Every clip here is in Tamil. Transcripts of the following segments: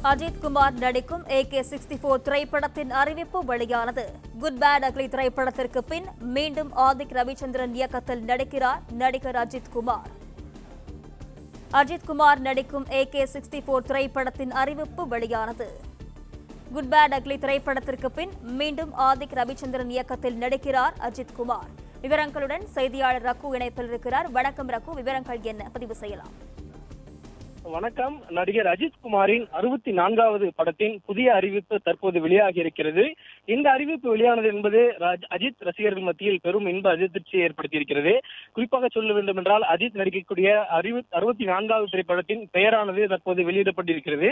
அஜித் குமார் நடிக்கும் AK-64 திரைப்படத்தின் அறிவிப்பு வெளியானது. குட் பேட் அக்லி திரைப்படத்திற்கு பின் மீண்டும் ஆதிக் ரவிச்சந்திரன் இயக்கத்தில் நடிக்கிறார் நடிகர் அஜித் குமார். அஜித் குமார் நடிக்கும் AK-64 திரைப்படத்தின் அறிவிப்பு வெளியானது. குட் பேட் அக்லி திரைப்படத்திற்கு பின் மீண்டும் ஆதிக் ரவிச்சந்திரன் இயக்கத்தில் நடிக்கிறார் அஜித் குமார். விவரங்களுடன் செய்தியாளர் ரகு இணைப்பில் இருக்கிறார். வணக்கம் ரகு, விவரங்கள் என்ன? பதிவு செய்யலாம். வணக்கம். நடிகர் அஜித் குமாரின் 64வது படத்தின் புதிய அறிவிப்பு தற்போது வெளியாகி இருக்கிறது. இந்த அறிவிப்பு வெளியானது என்பது அஜித் ரசிகர்கள் மத்தியில் பெரும் இன்ப அதிர்ச்சியை ஏற்படுத்தியிருக்கிறது. குறிப்பாக சொல்ல வேண்டும் என்றால், அஜித் நடிக்கக்கூடிய 64வது திரைப்படத்தின் பெயரானது தற்போது வெளியிடப்பட்டிருக்கிறது.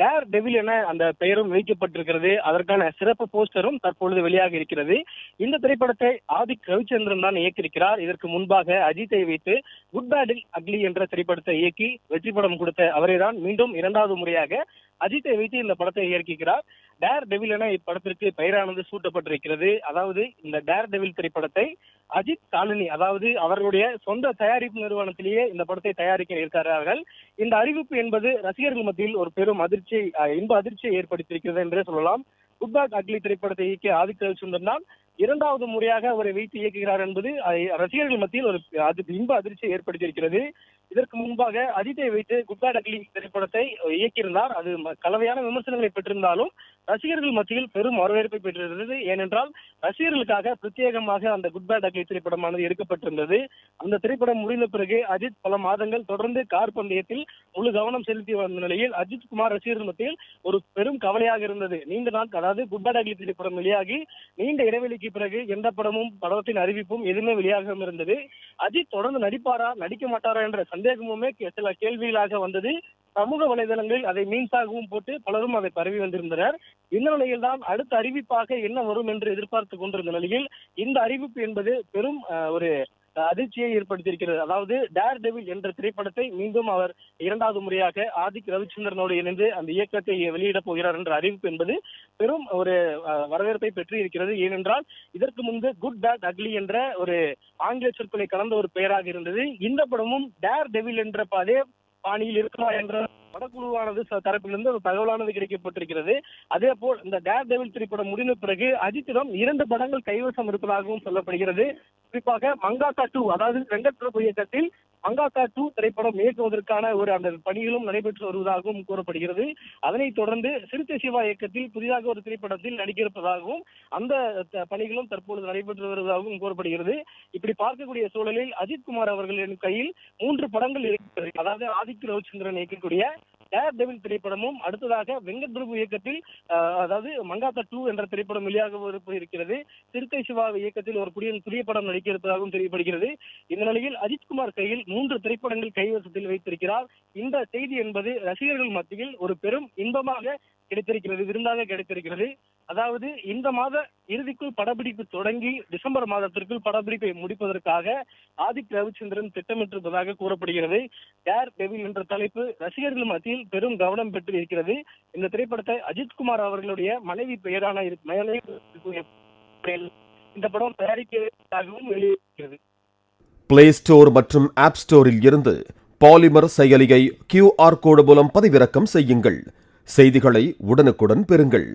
டேர் டெவில் என அந்த பெயரும் வைக்கப்பட்டிருக்கிறது. அதற்கான சிறப்பு போஸ்டரும் தற்பொழுது வெளியாக இருக்கிறது. இந்த திரைப்படத்தை ஆதிக் ரவிச்சந்திரன் தான் இயக்கியிருக்கிறார். இதற்கு முன்பாக அஜித்தை வைத்து குட் பேட் அக்லி என்ற திரைப்படத்தை இயக்கி வெற்றி படம் கொடுத்த அவரைதான் மீண்டும் இரண்டாவது முறையாக அஜித்தை வைத்து இந்த படத்தை இயக்குகிறார். டேர் டெவில் என இப்படத்திற்கு பெயரானது சூட்டப்பட்டிருக்கிறது. அதாவது இந்த டேர் டெவில் திரைப்படத்தை அஜித் காலனி, அதாவது அவர்களுடைய சொந்த தயாரிப்பு நிறுவனத்திலேயே இந்த படத்தை தயாரிக்க இருக்கிறார்கள். இந்த அறிவிப்பு என்பது ரசிகர்கள் மத்தியில் ஒரு பெரும் இன்ப அதிர்ச்சியை ஏற்படுத்தியிருக்கிறது என்றே சொல்லலாம். குட் பேட் அக்லி திரைப்படத்தை இயக்கிய ஆதிக் ரவிச்சந்திரன் தான் இரண்டாவது முறையாக அவரை வைத்து இயக்குகிறார் என்பது ரசிகர்கள் மத்தியில் ஒரு இன்ப அதிர்ச்சியை ஏற்படுத்தியிருக்கிறது. இதற்கு முன்பாக அஜித்தை வைத்து குட் பேட் அக்லி திரைப்படத்தை இயக்கியிருந்தார். அது கலவையான விமர்சனங்களை பெற்றிருந்தாலும் ரசிகர்கள் மத்தியில் பெரும் வரவேற்பை பெற்றிருந்தது. ஏனென்றால் ரசிகர்களுக்காக பிரத்யேகமாக அந்த குட் பேட் அக்லி திரைப்படமானது எடுக்கப்பட்டிருந்தது. அந்த திரைப்படம் முடிந்த பிறகு அஜித் பல மாதங்கள் தொடர்ந்து கார் பந்தயத்தில் முழு கவனம் செலுத்தி வந்த நிலையில் அஜித் குமார் ரசிகர்கள் மத்தியில் ஒரு பெரும் கவலையாக இருந்தது. நீண்ட நாள், அதாவது குட் பேட் அக்லி திரைப்படம் வெளியாகி நீண்ட இடைவெளிக்கு பிறகு எந்த படத்தின் அறிவிப்பும் எதுவுமே வெளியாகாமல் இருந்தது. அஜித் தொடர்ந்து நடிப்பாரா நடிக்க மாட்டாரா என்ற சந்தேகமுமே சில கேள்விகளாக வந்தது. சமூக வலைதளங்களில் அதை மீன்ஸாகவும் போட்டு பலரும் அதை பரவி வந்திருந்தனர். இந்த நிலையில் தான் அடுத்த அறிவிப்பாக என்ன வரும் என்று எதிர்பார்த்து கொண்டிருந்த நிலையில் இந்த அறிவிப்பு என்பது பெரும் ஒரு அதிர்ச்சியை ஏற்படுத்தியிருக்கிறது. அதாவது டேர் டெவில் என்ற திரைப்படத்தை மீண்டும் அவர் இரண்டாவது முறையாக ஆதிக் ரவிச்சந்திரனோடு இணைந்து அந்த இயக்கத்தை வெளியிடப் போகிறார் என்ற அறிவிப்பு என்பது பெரும் ஒரு வரவேற்பை பெற்று இருக்கிறது. ஏனென்றால் இதற்கு முன்பு குட் பேட் அக்லி என்ற ஒரு ஆங்கில சொற்களை கலந்த ஒரு பெயராக இருந்தது. இந்த படமும் டேர் டெவில் என்ற அதே பாணியில் இருக்குமா என்ற படக்குழுவானது தரப்பிலிருந்து ஒரு தகவலானது கிடைக்கப்பட்டிருக்கிறது. அதே போல் இந்த டேர் டெவில் திரைப்படம் முடிந்த பிறகு அஜித்திடம் 2 படங்கள் கைவசம் இருப்பதாகவும் சொல்லப்படுகிறது. குறிப்பாக மங்காத்தா 2, அதாவது வெங்கட் பிரபு இயக்கத்தில் மங்காத்தா 2 திரைப்படம் இயக்குவதற்கான அந்த பணிகளும் நடைபெற்று வருவதாகவும் கூறப்படுகிறது. அதனைத் தொடர்ந்து சிறுத்தை சிவா இயக்கத்தில் புதிதாக ஒரு திரைப்படத்தில் நடிக்கிருப்பதாகவும் அந்த பணிகளும் தற்பொழுது நடைபெற்று வருவதாகவும் கூறப்படுகிறது. இப்படி பார்க்கக்கூடிய சூழலில் அஜித் குமார் அவர்களின் கையில் 3 படங்கள் இருக்கிறது. அதாவது ஆதிக் ரவிச்சந்திரன் இயக்கக்கூடிய டேர் டெவில் திரைப்படமும், அடுத்ததாக வெங்கட் பிரபு இயக்கத்தில் அதாவது மங்காத்தா 2 என்ற திரைப்படம் வெளியாக இருக்கிறது. சிறுத்தை சிவா இயக்கத்தில் ஒரு புதிய படம் நடிக்க இருப்பதாகவும் தெரியப்படுகிறது. இந்த நிலையில் அஜித் குமார் கையில் 3 திரைப்படங்கள் கைவசத்தில் வைத்திருக்கிறார். இந்த செய்தி என்பது ரசிகர்கள் மத்தியில் ஒரு பெரும் இன்பமாக கிடைத்திருக்கிறது, விருந்தாக கிடைத்திருக்கிறது. அதாவது இந்த மாத இறுதிக்குள் படப்பிடிப்பு தொடங்கி டிசம்பர் மாதத்திற்குள் படப்பிடிப்பை முடிப்பதற்காக ஆதிக் ரவிச்சந்திரன் திட்டமிட்டிருப்பதாக கூறப்படுகிறது. டேர் டெவில் என்ற தலைப்பு ரசிகர்கள் மத்தியில் பெரும் கவனம் பெற்று இருக்கிறது. இந்த திரைப்படத்தை அஜித் குமார் அவர்களுடைய மனைவி பெயரான இந்த படம் தயாரிக்கிறதாகவும் வெளியிட்டிருக்கிறது. பிளே ஸ்டோர் மற்றும் ஆப் ஸ்டோரில் இருந்து பாலிமர் செயலியை QR கோடு மூலம் பதிவிறக்கம் செய்யுங்கள். செய்திகளை உடனுக்குடன் பெறுங்கள்.